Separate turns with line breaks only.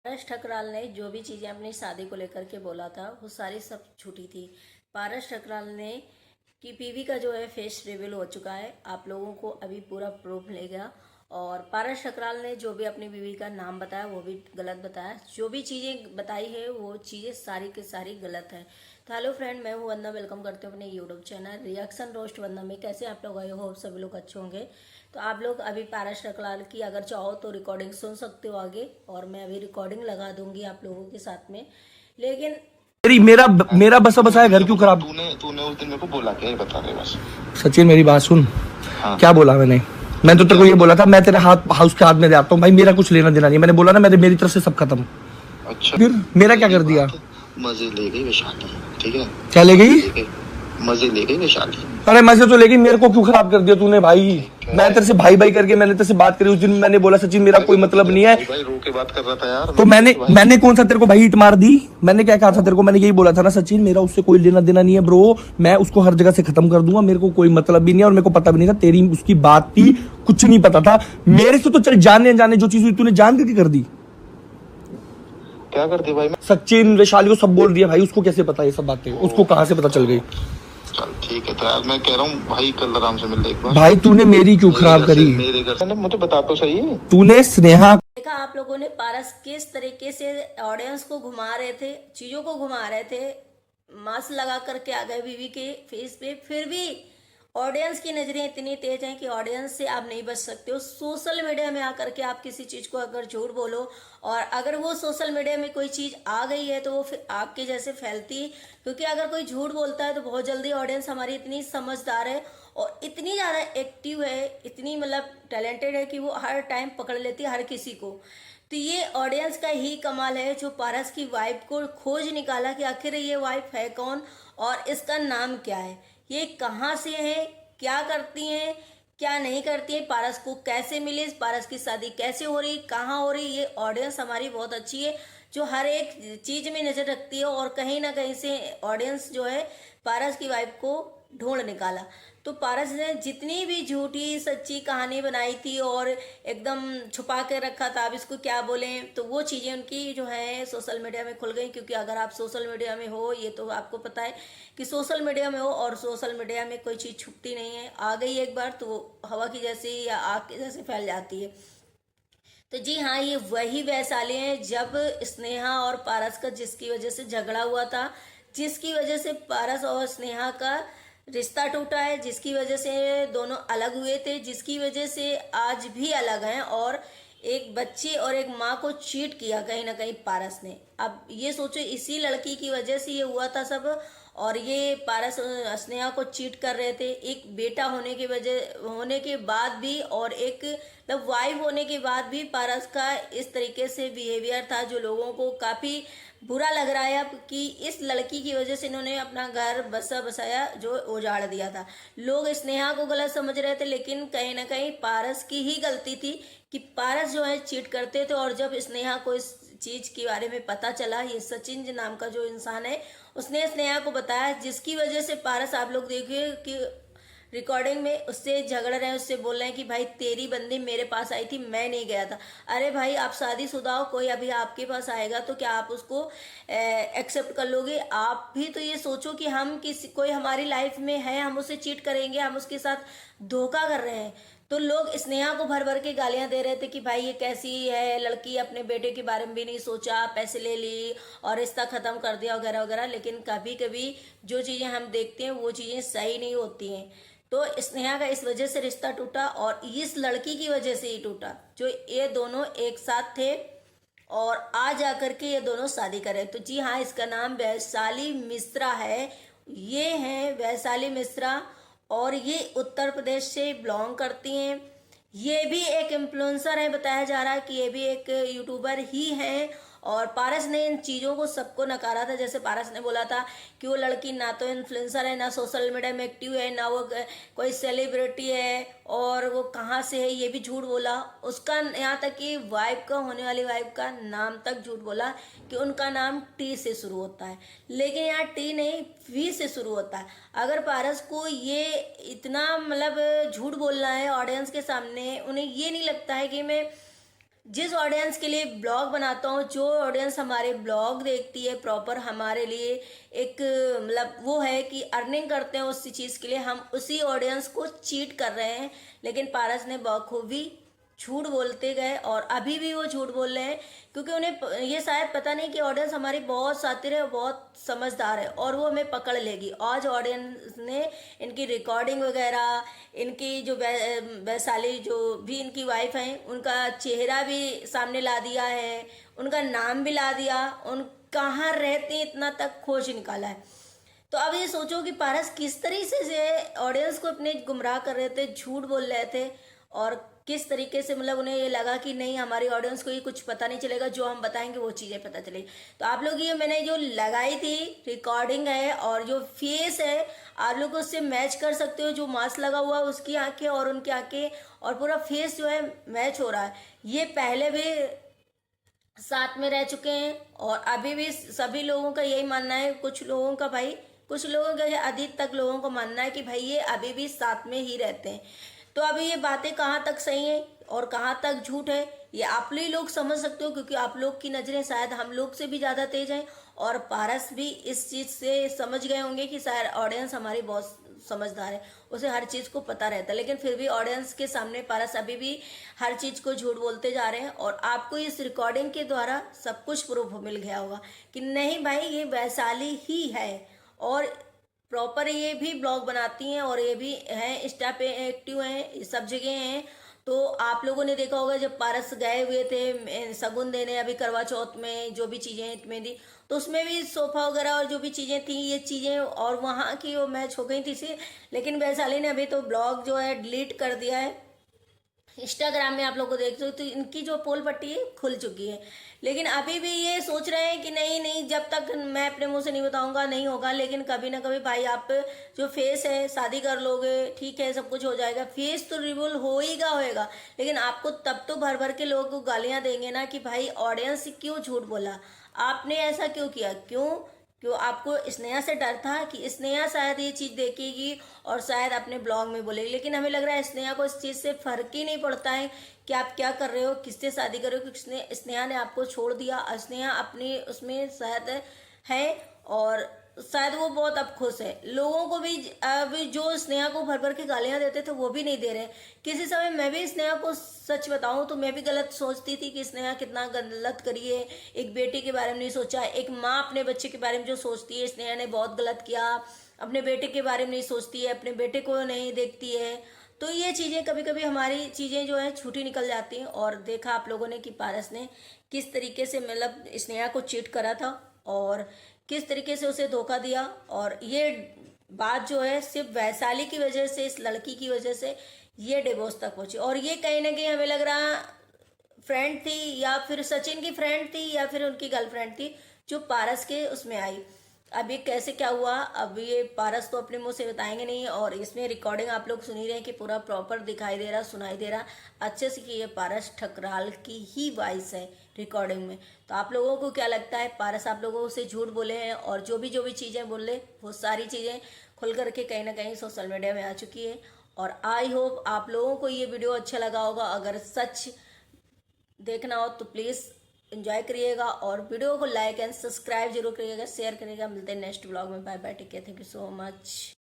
पारस ठकराल ने जो भी चीज़ें अपनी शादी को लेकर के बोला था वो सारी सब झूठी थी। पारस ठकराल ने की पीवी का जो है फेस रिवील हो चुका है। आप लोगों को अभी पूरा प्रूफ मिलेगा। और पारस ठकराल ने जो भी अपनी बीवी का नाम बताया वो भी गलत बताया। जो भी चीज़ें बताई है वो चीज़ें सारी की सारी गलत है। तो हेलो फ्रेंड, मैं हूँ वंदना। वेलकम करते हूँ अपने यूट्यूब चैनल रिएक्शन रोस्ट वंदना में। कैसे आप लोग आए हो? सभी लोग अच्छे होंगे। तो आप लोग अभी पारस ठकराल की अगर चाहो तो रिकॉर्डिंग सुन सकते हो आगे, और मैं अभी रिकॉर्डिंग लगा दूंगी आप लोगों के साथ में। लेकिन
मेरा मेरा बसा बसाया घर क्यों खराब?
तूने तूने उस दिन मेरे को बोला क्या, ये बता दे बस।
सचिन मेरी बात सुन।
हाँ।
क्या बोला मैं तो तेरे को ये बोला था, मैं तेरे हाउस के हाथ में जाता हूँ भाई, मेरा कुछ लेना देना नहीं। मैंने बोला ना, मेरी तरफ से सब खत्म।
अच्छा,
फिर मेरा क्या कर दिया?
मजे ले गई वैशाली, ठीक है?
क्या ले गई?
मजे ले गई वैशाली।
अरे मजे तो लेकिन मेरे को क्यों खराब कर दिया तूने भाई? मैं तेरे से भाई भाई करके मैंने तेरे से बात करी उस दिन। मैंने बोला सचिन मेरा कोई मतलब नहीं है।
भाई रो के बात कर रहा था यार।
तो मैंने कौन सा तेरे को भाई हिट मार दी? मैंने क्या कहा था तेरे को? मैंने यही बोला था ना सचिन, मेरा उससे कोई लेना देना नहीं है ब्रो। मैं उसको हर जगह से खत्म कर दूंगा, मेरे को कोई मतलब भी नहीं है। और मेरे को पता भी नहीं था तेरी उसकी बात थी, कुछ नहीं पता था मेरे से। तो चल जाने अनजाने जो चीज हुई तूने जान करके कर दी।
क्या कर दी भाई? मैं
सचिन वैशाली को सब बोल दिया भाई। उसको कैसे पता ये सब बातें? उसको कहाँ से पता चल गई?
चल ठीक है, तो यार मैं कह रहा हूँ भाई कल आराम से मिल ले एक बार।
भाई तूने मेरी क्यों खराब करी?
मेरे घर से मुझे बता तो सही।
तूने स्नेहा
देखा आप लोगों ने पारस किस तरीके से ऑडियंस को घुमा रहे थे, चीजों को घुमा रहे थे। मास्क लगा करके आ गए बीवी के फेस पे, फिर भी ऑडियंस की नजरें इतनी तेज हैं कि ऑडियंस से आप नहीं बच सकते हो। सोशल मीडिया में आकर के आप किसी चीज को अगर झूठ बोलो, और अगर वो सोशल मीडिया में कोई चीज आ गई है तो वो फिर आपके जैसे फैलती। क्योंकि अगर कोई झूठ बोलता है तो बहुत जल्दी ऑडियंस हमारी इतनी समझदार है और इतनी ज्यादा एक्टिव है, इतनी मतलब टैलेंटेड है कि वो हर टाइम पकड़ लेती है हर किसी को। तो ये ऑडियंस का ही कमाल है जो पारस की वाइफ को खोज निकाला कि आखिर ये वाइफ है कौन और इसका नाम क्या है, ये कहाँ से है, क्या करती हैं, क्या नहीं करती है, पारस को कैसे मिले, पारस की शादी कैसे हो रही, कहाँ हो रही। ये ऑडियंस हमारी बहुत अच्छी है जो हर एक चीज में नजर रखती है, और कहीं ना कहीं से ऑडियंस जो है पारस की वाइफ को ढूंढ निकाला। तो पारस ने जितनी भी झूठी सच्ची कहानी बनाई थी और एकदम छुपा के रखा था, अब इसको क्या बोलें, तो वो चीज़ें उनकी जो है सोशल मीडिया में खुल गई। क्योंकि अगर आप सोशल मीडिया में हो, ये तो आपको पता है कि सोशल मीडिया में हो, और सोशल मीडिया में कोई चीज़ छुपती नहीं है। आ गई एक बार तो वो हवा की जैसी या आग की जैसे फैल जाती है। तो जी हाँ, ये वही वैशाली हैं जब स्नेहा और पारस का जिसकी वजह से झगड़ा हुआ था, जिसकी वजह से पारस और स्नेहा का रिश्ता टूटा है, जिसकी वजह से दोनों अलग हुए थे, जिसकी वजह से आज भी अलग हैं, और एक बच्चे और एक माँ को चीट किया कहीं ना कहीं पारस ने। अब ये सोचो, इसी लड़की की वजह से ये हुआ था सब। और ये पारस स्नेहा को चीट कर रहे थे, एक बेटा होने के बाद भी, और एक मतलब वाइफ होने के बाद भी पारस का इस तरीके से बिहेवियर था जो लोगों को काफ़ी बुरा लग रहा है अब कि इस लड़की की वजह से इन्होंने अपना घर बसा बसाया जो उजाड़ दिया था। लोग स्नेहा को गलत समझ रहे थे, लेकिन कहीं ना कहीं पारस की ही गलती थी कि पारस जो है चीट करते थे। और जब स्नेहा को इस चीज के बारे में पता चला, ये सचिन नाम का जो इंसान है उसने स्नेहा को बताया, जिसकी वजह से पारस, आप लोग देखिए कि रिकॉर्डिंग में उससे झगड़ रहे हैं, उससे बोल रहे हैं कि भाई तेरी बंदी मेरे पास आई थी, मैं नहीं गया था। अरे भाई, आप शादीशुदा हो, कोई अभी आपके पास आएगा तो क्या आप उसको एक्सेप्ट कर लोगे? आप भी तो ये सोचो कि हम कोई हमारी लाइफ में है, हम उसे चीट करेंगे, हम उसके साथ धोखा कर रहे हैं। तो लोग स्नेहा को भर भर के गालियां दे रहे थे कि भाई ये कैसी है लड़की, अपने बेटे के बारे में भी नहीं सोचा, पैसे ले ली और रिश्ता खत्म कर दिया वगैरह वगैरह। लेकिन कभी कभी जो चीजें हम देखते हैं वो चीजें सही नहीं होती हैं। तो स्नेहा का इस वजह से रिश्ता टूटा, और इस लड़की की वजह से ही टूटा जो ये दोनों एक साथ थे और आज आकर के ये दोनों शादी करे। तो जी हाँ, इसका नाम वैशाली मिश्रा है। ये हैं वैशाली मिश्रा, और ये उत्तर प्रदेश से बिलोंग करती हैं। ये भी एक इन्फ्लुएंसर है, बताया जा रहा है कि ये भी एक यूट्यूबर ही हैं। और पारस ने इन चीज़ों को सबको नकारा था। जैसे पारस ने बोला था कि वो लड़की ना तो इन्फ्लुएंसर है, ना सोशल मीडिया में एक्टिव है, ना वो कोई सेलिब्रिटी है, और वो कहाँ से है ये भी झूठ बोला। उसका यहाँ तक कि वाइफ का, होने वाली वाइफ का नाम तक झूठ बोला कि उनका नाम टी से शुरू होता है, लेकिन यहाँ टी नहीं वी से शुरू होता है। अगर पारस को ये इतना मतलब झूठ बोलना है ऑडियंस के सामने, उन्हें ये नहीं लगता है कि मैं जिस ऑडियंस के लिए ब्लॉग बनाता हूँ, जो ऑडियंस हमारे ब्लॉग देखती है प्रॉपर हमारे लिए एक मतलब वो है कि अर्निंग करते हैं उसी चीज़ के लिए, हम उसी ऑडियंस को चीट कर रहे हैं। लेकिन पारस ने बखूबी झूठ बोलते गए और अभी भी वो झूठ बोल रहे हैं, क्योंकि उन्हें ये शायद पता नहीं कि ऑडियंस हमारी बहुत शातिर है, बहुत समझदार है और वो हमें पकड़ लेगी। आज ऑडियंस ने इनकी रिकॉर्डिंग वगैरह, इनकी जो वैशाली जो भी इनकी वाइफ हैं उनका चेहरा भी सामने ला दिया है, उनका नाम भी ला दिया, उन कहाँ रहते हैं इतना तक खोज निकाला है। तो अब ये सोचो कि पारस किस तरीके से ऑडियंस को अपने गुमराह कर रहे थे, झूठ बोल रहे थे और किस तरीके से मतलब उन्हें ये लगा कि नहीं हमारी ऑडियंस को ये कुछ पता नहीं चलेगा, जो हम बताएंगे वो चीज़ें पता चलेगी। तो आप लोग ये मैंने जो लगाई थी रिकॉर्डिंग है और जो फेस है आप लोग उससे मैच कर सकते हो, जो मास्क लगा हुआ है उसकी आंखें और उनकी आंखें और पूरा फेस जो है मैच हो रहा है। ये पहले भी साथ में रह चुके हैं और अभी भी सभी लोगों का यही मानना है, कुछ लोगों का भाई, कुछ लोगों का अधिक तक लोगों को मानना है कि भाई ये अभी भी साथ में ही रहते हैं। तो अभी ये बातें कहाँ तक सही हैं और कहाँ तक झूठ है ये आप लोग समझ सकते हो, क्योंकि आप लोग की नज़रें शायद हम लोग से भी ज़्यादा तेज हैं और पारस भी इस चीज़ से समझ गए होंगे कि शायद ऑडियंस हमारी बहुत समझदार है, उसे हर चीज़ को पता रहता है। लेकिन फिर भी ऑडियंस के सामने पारस अभी भी हर चीज़ को झूठ बोलते जा रहे हैं और आपको इस रिकॉर्डिंग के द्वारा सब कुछ प्रूफ मिल गया होगा कि नहीं भाई ये वैशाली ही है और प्रॉपर ये भी ब्लॉग बनाती हैं और ये भी हैं इंस्टा पे एक्टिव हैं, सब जगह हैं। तो आप लोगों ने देखा होगा जब पारस गए हुए थे शगुन देने अभी करवा चौथ में, जो भी चीज़ें मेहंदी, तो उसमें भी सोफा वगैरह और जो भी चीज़ें थी ये चीज़ें और वहाँ की वो मैच हो गई थी सी। लेकिन वैशाली ने अभी तो ब्लॉग जो है डिलीट कर दिया है, इंस्टाग्राम में आप लोग को देख सकते हो, तो इनकी जो पोल पट्टी है खुल चुकी है। लेकिन अभी भी ये सोच रहे हैं कि नहीं नहीं जब तक मैं अपने मुंह से नहीं बताऊंगा नहीं होगा। लेकिन कभी ना कभी भाई आप जो फेस है शादी कर लोगे, ठीक है सब कुछ हो जाएगा, फेस तो रिवील होएगा। लेकिन आपको तब तो भर भर के लोगों को गालियां देंगे ना कि भाई ऑडियंस क्यों झूठ बोला, आपने ऐसा क्यों किया, क्यों आपको स्नेहा से डर था कि स्नेहा शायद ये चीज़ देखेगी और शायद अपने ब्लॉग में बोलेगी। लेकिन हमें लग रहा है स्नेहा को इस चीज़ से फर्क ही नहीं पड़ता है कि आप क्या कर रहे हो, किससे शादी कर रहे हो, क्योंकि स्नेहा ने आपको छोड़ दिया। स्नेहा अपनी उसमें शायद है और शायद वो बहुत अब खुश है। लोगों को भी अभी जो स्नेहा को भर भर के गालियां देते थे वो भी नहीं दे रहे। किसी समय मैं भी स्नेहा को सच बताऊं तो मैं भी गलत सोचती थी कि स्नेहा कितना गलत करी है, एक बेटी के बारे में नहीं सोचा, एक माँ अपने बच्चे के बारे में जो सोचती है, स्नेहा ने बहुत गलत किया, अपने बेटे के बारे में नहीं सोचती है, अपने बेटे को नहीं देखती है। तो ये चीज़ें कभी कभी हमारी चीज़ें जो है छूटी निकल जाती हैं। और देखा आप लोगों ने कि पारस ने किस तरीके से मतलब स्नेहा को चीट करा था और किस तरीके से उसे धोखा दिया। और ये बात जो है सिर्फ वैशाली की वजह से, इस लड़की की वजह से ये डिवोर्स तक पहुंची। और ये कहीं ना कहीं हमें लग रहा फ्रेंड थी या फिर सचिन की फ्रेंड थी या फिर उनकी गर्लफ्रेंड थी जो पारस के उसमें आई। अब ये कैसे क्या हुआ अब ये पारस तो अपने मुंह से बताएंगे नहीं। और इसमें रिकॉर्डिंग आप लोग सुन ही रहे हैं कि पूरा प्रॉपर दिखाई दे रहा, सुनाई दे रहा अच्छे से कि ये पारस ठकराल की ही वॉइस है रिकॉर्डिंग में। तो आप लोगों को क्या लगता है, पारस आप लोगों से झूठ बोले हैं और जो भी चीज़ें बोले वो सारी चीज़ें खुल करके कहीं ना कहीं सोशल मीडिया में आ चुकी है। और आई होप आप लोगों को ये वीडियो अच्छा लगा होगा। अगर सच देखना हो तो प्लीज़ एंजॉय करिएगा और वीडियो को लाइक एंड सब्सक्राइब जरूर करिएगा, शेयर करिएगा। मिलते हैं नेक्स्ट ब्लॉग में। Bye bye, take care, thank you so much.